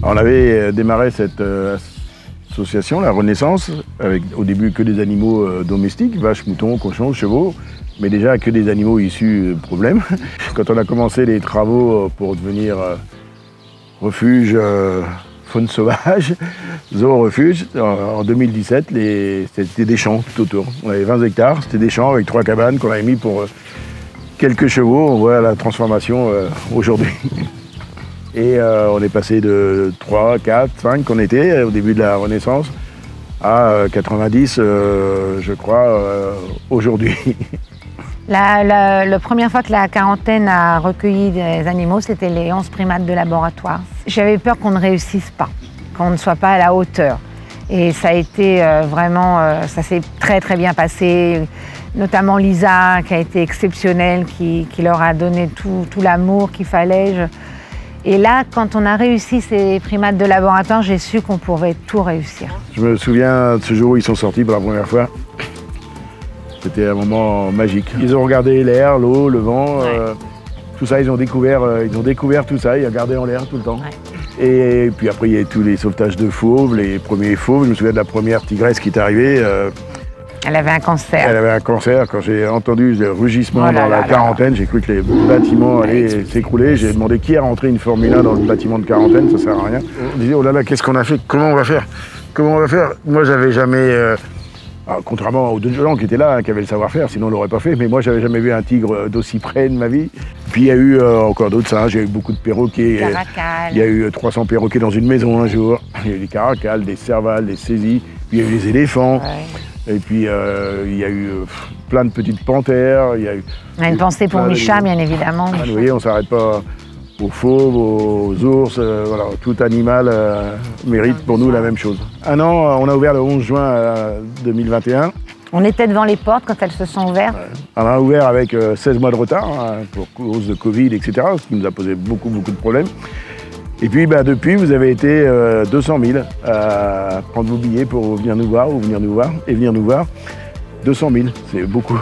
On avait démarré cette association, la Renaissance, avec au début que des animaux domestiques, vaches, moutons, cochons, chevaux, mais déjà que des animaux issus de problèmes. Quand on a commencé les travaux pour devenir refuge faune sauvage, zoo-refuge, en 2017, c'était des champs tout autour. On avait 20 hectares, c'était des champs avec 3 cabanes qu'on avait mis pour quelques chevaux. On voit la transformation aujourd'hui. Et on est passé de 3, 4, 5 qu'on était au début de la Renaissance à 90, je crois, aujourd'hui. La première fois que la quarantaine a recueilli des animaux, c'était les 11 primates de laboratoire. J'avais peur qu'on ne réussisse pas, qu'on ne soit pas à la hauteur. Et ça a été vraiment, ça s'est très très bien passé, notamment Lisa qui a été exceptionnelle, qui leur a donné tout l'amour qu'il fallait. Et là, quand on a réussi ces primates de laboratoire, j'ai su qu'on pouvait tout réussir. Je me souviens de ce jour où ils sont sortis pour la première fois. C'était un moment magique. Ils ont regardé l'air, l'eau, le vent, tout ça, ils ont découvert tout ça, ils regardaient en l'air tout le temps. Ouais. Et puis après, il y a eu tous les sauvetages de fauves, les premiers fauves. Je me souviens de la première tigresse qui est arrivée. Elle avait un cancer. Elle avait un cancer. Quand j'ai entendu le rugissement dans la quarantaine, j'ai cru que les bâtiments allaient s'écrouler. J'ai demandé qui a rentré une Formule 1 dans le bâtiment de quarantaine, ça sert à rien. On disait, oh là là, qu'est-ce qu'on a fait? Comment on va faire? Comment on va faire? Moi, j'avais jamais... contrairement aux deux gens qui étaient là, qui avaient le savoir-faire, sinon on ne l'aurait pas fait, mais moi j'avais jamais vu un tigre d'aussi près de ma vie. Puis il y a eu encore d'autres singes, il y a eu beaucoup de perroquets. Il y a eu 300 perroquets dans une maison un jour. Il y a eu des caracals, des servals, des saisies, puis il y a eu les éléphants. Ouais. Et puis il y a eu plein de petites panthères. On a une pensée pour Micha, bien évidemment. Vous voyez, on ne s'arrête pas aux fauves, aux ours, voilà, tout animal mérite pour nous la même chose. Un an, on a ouvert le 11 juin 2021. On était devant les portes quand elles se sont ouvertes. Ouais. On a ouvert avec 16 mois de retard, pour cause de Covid, etc., ce qui nous a posé beaucoup de problèmes. Et puis depuis, vous avez été 200 000 à prendre vos billets pour venir nous voir, ou venir nous voir. 200 000, c'est beaucoup.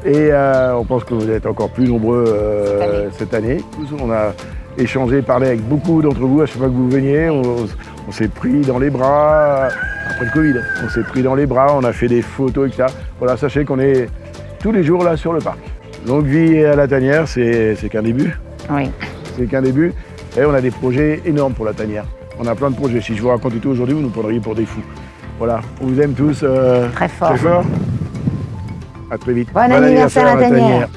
Et on pense que vous êtes encore plus nombreux cette année. On a échangé, parlé avec beaucoup d'entre vous à chaque fois que vous veniez. On s'est pris dans les bras, après le Covid, on s'est pris dans les bras, on a fait des photos, etc. Voilà, sachez qu'on est tous les jours là sur le parc. Longue vie à la tanière, c'est qu'un début. Oui. C'est qu'un début. Et on a des projets énormes pour la tanière. On a plein de projets. Si je vous racontais tout aujourd'hui, vous nous prendriez pour des fous. Voilà, on vous aime tous très fort. Très fort. À très vite. Bon anniversaire à la tanière.